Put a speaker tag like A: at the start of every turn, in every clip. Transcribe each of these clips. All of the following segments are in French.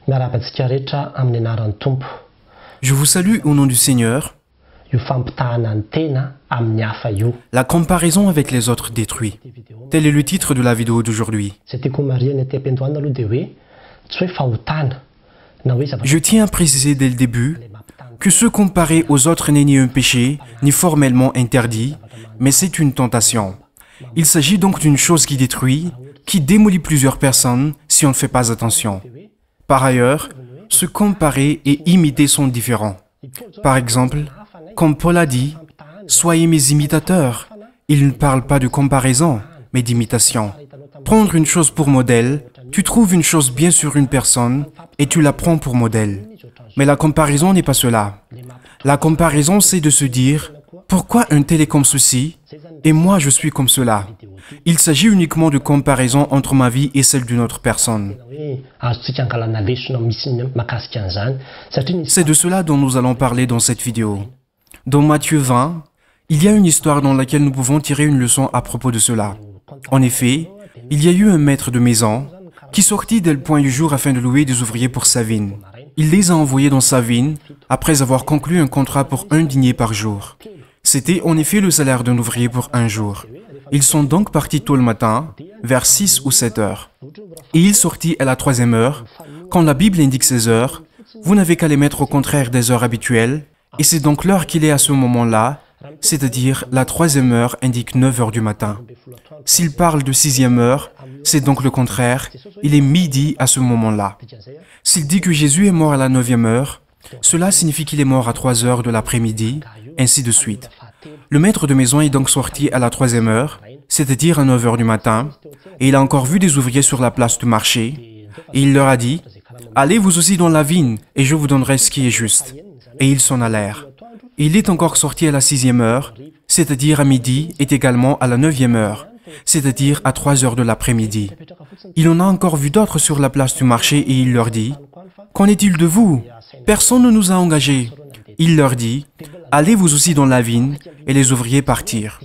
A: Miarabantsika rehetra amin'ny anaran'ny Tompo.
B: Je vous salue au nom du Seigneur.
A: Io fampitahana ny tena amin'ny hafa io.
B: La comparaison avec les autres détruit. Tel est le titre de la vidéo d'aujourd'hui.
A: Izay tiako marihana aty am-piandohana aloha dia hoe tsy hoe fahotana na hoe zavatra.
B: Je tiens à préciser dès le début que se comparer aux autres n'est ni un péché, ni formellement interdit, mais c'est une tentation. Il s'agit donc d'une chose qui détruit, qui démolit plusieurs personnes si on ne fait pas attention. Par ailleurs, se comparer et imiter sont différents. Par exemple, comme Paul a dit, « Soyez mes imitateurs ». Il ne parle pas de comparaison, mais d'imitation. Prendre une chose pour modèle, tu trouves une chose bien sur une personne et tu la prends pour modèle. Mais la comparaison n'est pas cela. La comparaison, c'est de se dire « Pourquoi un tel est comme ceci et moi je suis comme cela ?» Il s'agit uniquement de comparaison entre ma vie et celle d'une autre personne. C'est de cela dont nous allons parler dans cette vidéo. Dans Matthieu 20, il y a une histoire dans laquelle nous pouvons tirer une leçon à propos de cela. En effet, il y a eu un maître de maison qui sortit dès le point du jour afin de louer des ouvriers pour sa vigne. Il les a envoyés dans sa vigne après avoir conclu un contrat pour 1 denier par jour. C'était en effet le salaire d'un ouvrier pour 1 jour. Ils sont donc partis tôt le matin, vers 6 ou 7 heures. Et il sortit à la 3e heure. Quand la Bible indique 16 heures, vous n'avez qu'à les mettre au contraire des heures habituelles, et c'est donc l'heure qu'il est à ce moment-là, c'est-à-dire la 3e heure indique 9 heures du matin. S'il parle de 6e heure, c'est donc le contraire, il est midi à ce moment-là. S'il dit que Jésus est mort à la 9e heure, cela signifie qu'il est mort à 3 heures de l'après-midi, ainsi de suite. Le maître de maison est donc sorti à la 3e heure, c'est-à-dire à 9 heures du matin, et il a encore vu des ouvriers sur la place du marché, et il leur a dit « Allez vous aussi dans la vigne, et je vous donnerai ce qui est juste. » Et ils s'en allèrent. Et il est encore sorti à la 6e heure, c'est-à-dire à midi, et également à la 9e heure, c'est-à-dire à 3 heures de l'après-midi. Il en a encore vu d'autres sur la place du marché, et il leur dit « Qu'en est-il de vous? Personne ne nous a engagés. » Il leur dit « Allez vous aussi dans la vigne, et les ouvriers partirent. »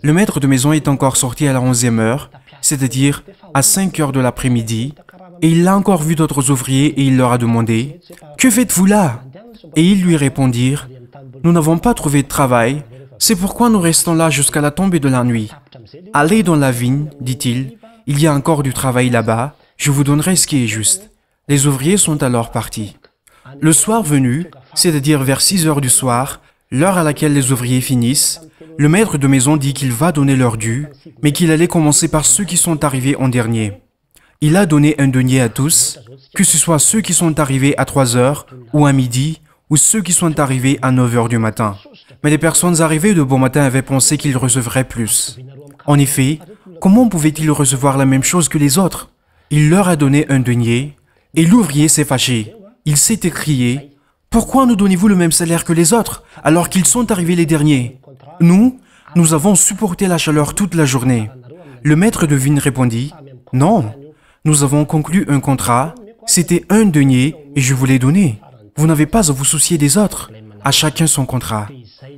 B: Le maître de maison est encore sorti à la 11e heure, c'est-à-dire à 5 heures de l'après-midi, et il a encore vu d'autres ouvriers et il leur a demandé « Que faites-vous là ?» Et ils lui répondirent « Nous n'avons pas trouvé de travail, c'est pourquoi nous restons là jusqu'à la tombée de la nuit. Allez dans la vigne, dit-il, il y a encore du travail là-bas, je vous donnerai ce qui est juste. » Les ouvriers sont alors partis. Le soir venu, c'est-à-dire vers 6 heures du soir, l'heure à laquelle les ouvriers finissent, le maître de maison dit qu'il va donner leur dû, mais qu'il allait commencer par ceux qui sont arrivés en dernier. Il a donné 1 denier à tous, que ce soit ceux qui sont arrivés à 3 heures ou à midi, ou ceux qui sont arrivés à 9 heures du matin. Mais les personnes arrivées de bon matin avaient pensé qu'ils recevraient plus. En effet, comment pouvaient-ils recevoir la même chose que les autres? Il leur a donné 1 denier, et l'ouvrier s'est fâché. Il s'est écrié « Pourquoi nous donnez-vous le même salaire que les autres, alors qu'ils sont arrivés les derniers? Nous avons supporté la chaleur toute la journée. » Le maître de vigne répondit « Non, nous avons conclu un contrat, c'était 1 denier et je vous l'ai donné. Vous n'avez pas à vous soucier des autres, à chacun son contrat.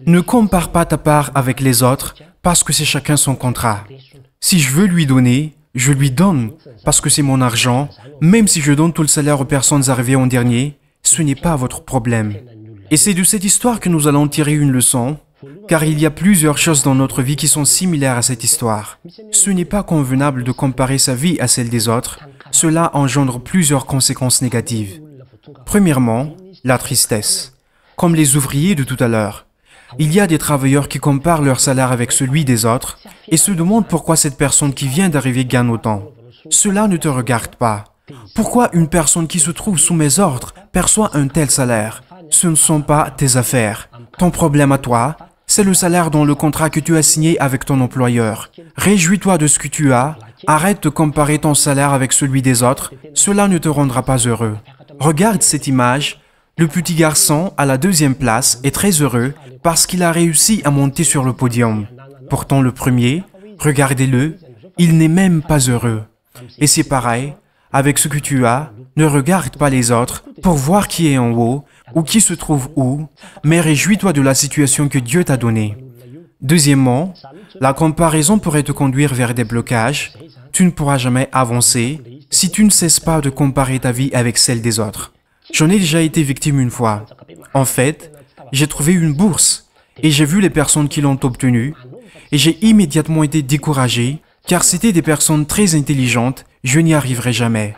B: Ne compare pas ta part avec les autres, parce que c'est chacun son contrat. Si je veux lui donner, je lui donne, parce que c'est mon argent, même si je donne tout le salaire aux personnes arrivées en dernier, ce n'est pas votre problème. » Et c'est de cette histoire que nous allons tirer une leçon, car il y a plusieurs choses dans notre vie qui sont similaires à cette histoire. Ce n'est pas convenable de comparer sa vie à celle des autres, cela engendre plusieurs conséquences négatives. Premièrement, la tristesse. Comme les ouvriers de tout à l'heure, il y a des travailleurs qui comparent leur salaire avec celui des autres et se demandent pourquoi cette personne qui vient d'arriver gagne autant. Cela ne te regarde pas. Pourquoi une personne qui se trouve sous mes ordres perçoit un tel salaire? Ce ne sont pas tes affaires. Ton problème à toi, c'est le salaire dans le contrat que tu as signé avec ton employeur. Réjouis-toi de ce que tu as. Arrête de comparer ton salaire avec celui des autres. Cela ne te rendra pas heureux. Regarde cette image. Le petit garçon, à la 2e place, est très heureux parce qu'il a réussi à monter sur le podium. Pourtant le premier, regardez-le, il n'est même pas heureux. Et c'est pareil, avec ce que tu as, ne regarde pas les autres pour voir qui est en haut ou qui se trouve où, mais réjouis-toi de la situation que Dieu t'a donnée. Deuxièmement, la comparaison pourrait te conduire vers des blocages, tu ne pourras jamais avancer si tu ne cesses pas de comparer ta vie avec celle des autres. J'en ai déjà été victime une fois. En fait, j'ai trouvé une bourse et j'ai vu les personnes qui l'ont obtenue et j'ai immédiatement été découragé car c'était des personnes très intelligentes, je n'y arriverai jamais.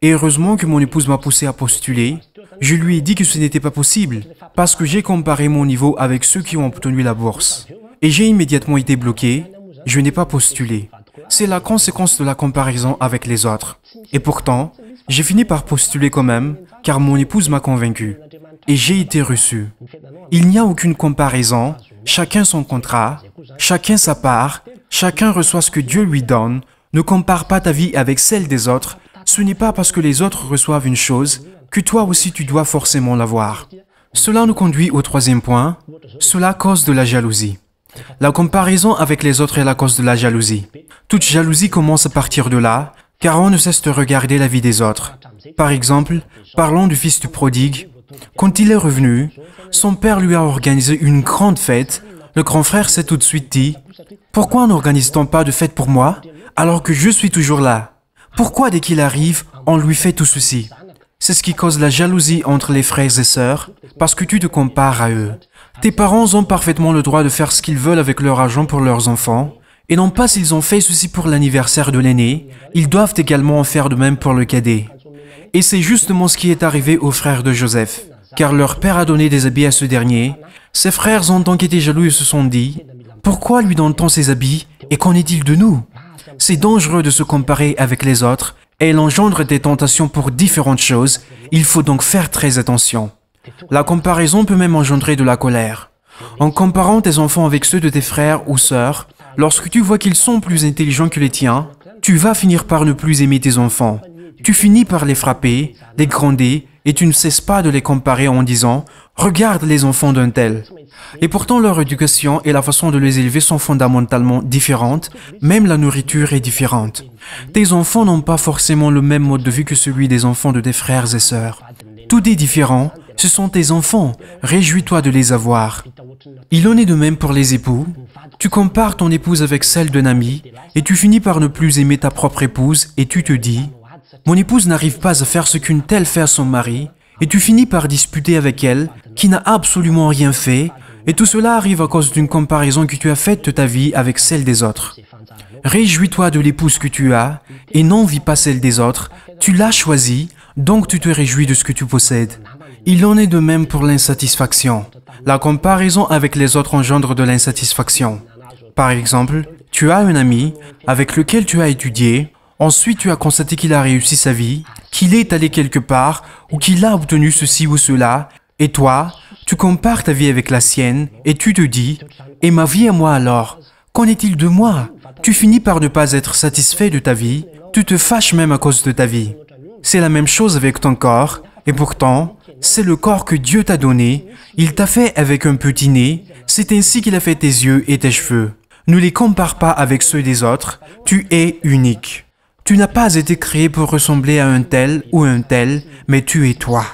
B: Et heureusement que mon épouse m'a poussé à postuler. Je lui ai dit que ce n'était pas possible parce que j'ai comparé mon niveau avec ceux qui ont obtenu la bourse. Et j'ai immédiatement été bloqué, je n'ai pas postulé. C'est la conséquence de la comparaison avec les autres. Et pourtant, j'ai fini par postuler quand même car mon épouse m'a convaincu. Et j'ai été reçu. Il n'y a aucune comparaison, chacun son contrat, chacun sa part, chacun reçoit ce que Dieu lui donne. Ne compare pas ta vie avec celle des autres. Ce n'est pas parce que les autres reçoivent une chose que toi aussi tu dois forcément l'avoir. Cela nous conduit au troisième point, cela cause de la jalousie. La comparaison avec les autres est la cause de la jalousie. Toute jalousie commence à partir de là, car on ne cesse de regarder la vie des autres. Par exemple, parlons du fils du prodigue. Quand il est revenu, son père lui a organisé une grande fête. Le grand frère s'est tout de suite dit, « Pourquoi n'organise-t-on pas de fête pour moi, alors que je suis toujours là? Pourquoi dès qu'il arrive, on lui fait tout ceci ?» C'est ce qui cause la jalousie entre les frères et sœurs, parce que tu te compares à eux. Tes parents ont parfaitement le droit de faire ce qu'ils veulent avec leur argent pour leurs enfants, et non pas s'ils ont fait ceci pour l'anniversaire de l'aîné, ils doivent également en faire de même pour le cadet. Et c'est justement ce qui est arrivé aux frères de Joseph, car leur père a donné des habits à ce dernier. Ses frères ont donc été jaloux et se sont dit, « Pourquoi lui donne-t-on ces habits, et qu'en est-il de nous ?» C'est dangereux de se comparer avec les autres, et elle engendre des tentations pour différentes choses, il faut donc faire très attention. La comparaison peut même engendrer de la colère. En comparant tes enfants avec ceux de tes frères ou sœurs, lorsque tu vois qu'ils sont plus intelligents que les tiens, tu vas finir par ne plus aimer tes enfants. Tu finis par les frapper, les gronder, et tu ne cesses pas de les comparer en disant « Regarde les enfants d'un tel ». Et pourtant leur éducation et la façon de les élever sont fondamentalement différentes, même la nourriture est différente. Tes enfants n'ont pas forcément le même mode de vie que celui des enfants de tes frères et sœurs. Tout est différent, ce sont tes enfants, réjouis-toi de les avoir. Il en est de même pour les époux. Tu compares ton épouse avec celle d'un ami et tu finis par ne plus aimer ta propre épouse et tu te dis « Mon épouse n'arrive pas à faire ce qu'une telle fait à son mari » et tu finis par disputer avec elle qui n'a absolument rien fait et tout cela arrive à cause d'une comparaison que tu as faite de ta vie avec celle des autres. Réjouis-toi de l'épouse que tu as et n'envie pas celle des autres. Tu l'as choisie, donc tu te réjouis de ce que tu possèdes. Il en est de même pour l'insatisfaction. La comparaison avec les autres engendre de l'insatisfaction. Par exemple, tu as un ami avec lequel tu as étudié, ensuite tu as constaté qu'il a réussi sa vie, qu'il est allé quelque part ou qu'il a obtenu ceci ou cela, et toi, tu compares ta vie avec la sienne et tu te dis « Et ma vie à moi alors? Qu'en est-il de moi ?» Tu finis par ne pas être satisfait de ta vie, tu te fâches même à cause de ta vie. C'est la même chose avec ton corps, et pourtant, c'est le corps que Dieu t'a donné, il t'a fait avec un petit nez, c'est ainsi qu'il a fait tes yeux et tes cheveux. Ne les compare pas avec ceux des autres, tu es unique. Tu n'as pas été créé pour ressembler à un tel ou un tel, mais tu es toi.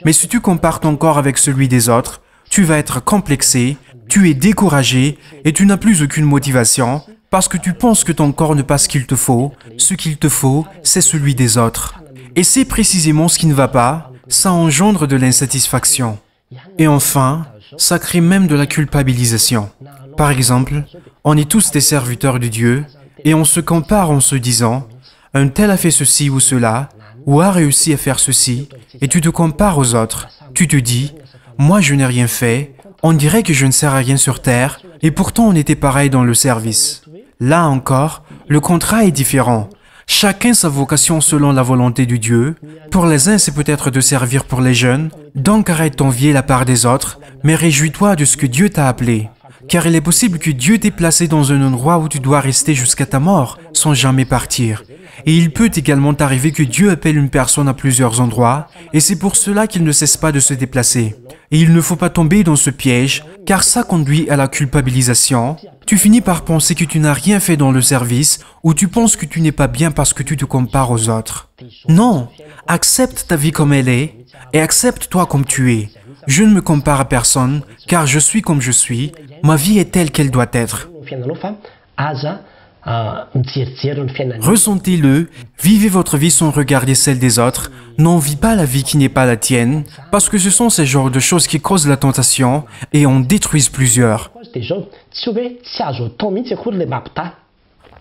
B: Mais si tu compares ton corps avec celui des autres, tu vas être complexé, tu es découragé et tu n'as plus aucune motivation parce que tu penses que ton corps n'a pas ce qu'il te faut. Ce qu'il te faut, c'est celui des autres. Et c'est précisément ce qui ne va pas, ça engendre de l'insatisfaction. Et enfin, ça crée même de la culpabilisation. Par exemple, on est tous des serviteurs de Dieu et on se compare en se disant « Un tel a fait ceci ou cela, ou a réussi à faire ceci, et tu te compares aux autres. Tu te dis « Moi je n'ai rien fait, on dirait que je ne sers à rien sur terre, et pourtant on était pareil dans le service. » Là encore, le contrat est différent. Chacun sa vocation selon la volonté de Dieu. Pour les uns, c'est peut-être de servir pour les jeunes, donc arrête d'envier la part des autres, mais réjouis-toi de ce que Dieu t'a appelé. Car il est possible que Dieu t'ait placé dans un endroit où tu dois rester jusqu'à ta mort, sans jamais partir. Et il peut également t'arriver que Dieu appelle une personne à plusieurs endroits, et c'est pour cela qu'il ne cesse pas de se déplacer. Et il ne faut pas tomber dans ce piège, car ça conduit à la culpabilisation. Tu finis par penser que tu n'as rien fait dans le service, ou tu penses que tu n'es pas bien parce que tu te compares aux autres. Non, accepte ta vie comme elle est, et accepte-toi comme tu es. Je ne me compare à personne, car je suis comme je suis, ma vie est telle qu'elle doit être.
A: Mijery ny fiainana.
B: Ressentez-le, vivez votre vie sans regarder celle des autres, n'envie pas la vie qui n'est pas la tienne, parce que ce sont ces genres de choses qui causent la tentation et en détruisent plusieurs.
A: Dia zao tsy hoe tsy azo atao mihitsy akory le mampita.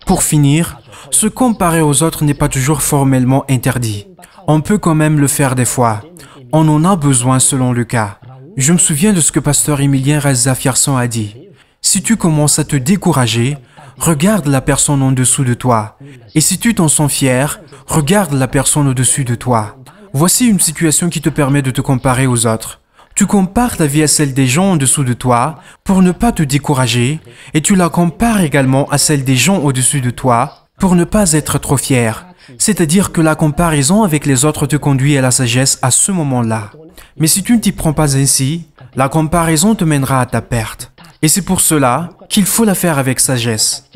B: Pour finir, se comparer aux autres n'est pas toujours formellement interdit. On peut quand même le faire des fois. On en a besoin selon le cas. Je me souviens de ce que pasteur Emilien Reza Fierson a dit. Si tu commences à te décourager, regarde la personne en dessous de toi. Et si tu t'en sens fier, regarde la personne au-dessus de toi. Voici une situation qui te permet de te comparer aux autres. Tu compares ta vie à celle des gens en dessous de toi pour ne pas te décourager et tu la compares également à celle des gens au-dessus de toi pour ne pas être trop fier. C'est-à-dire que la comparaison avec les autres te conduit à la sagesse à ce moment-là. Mais si tu ne t'y prends pas ainsi, la comparaison te mènera à ta perte. Et c'est pour cela qu'il faut la faire avec sagesse.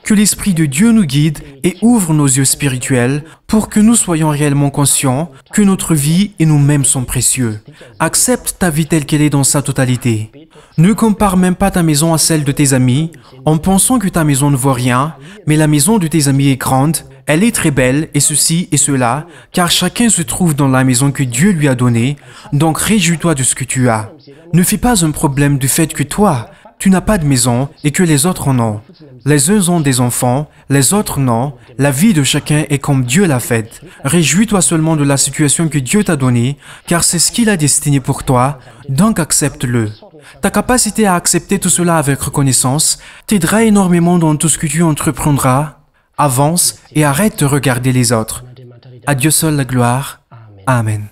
B: Que l'Esprit de Dieu nous guide et ouvre nos yeux spirituels pour que nous soyons réellement conscients que notre vie et nous-mêmes sont précieux. Accepte ta vie telle qu'elle est dans sa totalité. Ne compare même pas ta maison à celle de tes amis en pensant que ta maison ne vaut rien, mais la maison de tes amis est grande, elle est très belle et ceci et cela, car chacun se trouve dans la maison que Dieu lui a donnée, donc réjouis-toi de ce que tu as. Ne fais pas un problème du fait que toi, tu n'as pas de maison et que les autres en ont. Les uns ont des enfants, les autres non. La vie de chacun est comme Dieu l'a faite. Réjouis-toi seulement de la situation que Dieu t'a donnée, car c'est ce qu'il a destiné pour toi, donc accepte-le. Ta capacité à accepter tout cela avec reconnaissance t'aidera énormément dans tout ce que tu entreprendras. Avance et arrête de regarder les autres. À Dieu seul la gloire. Amen.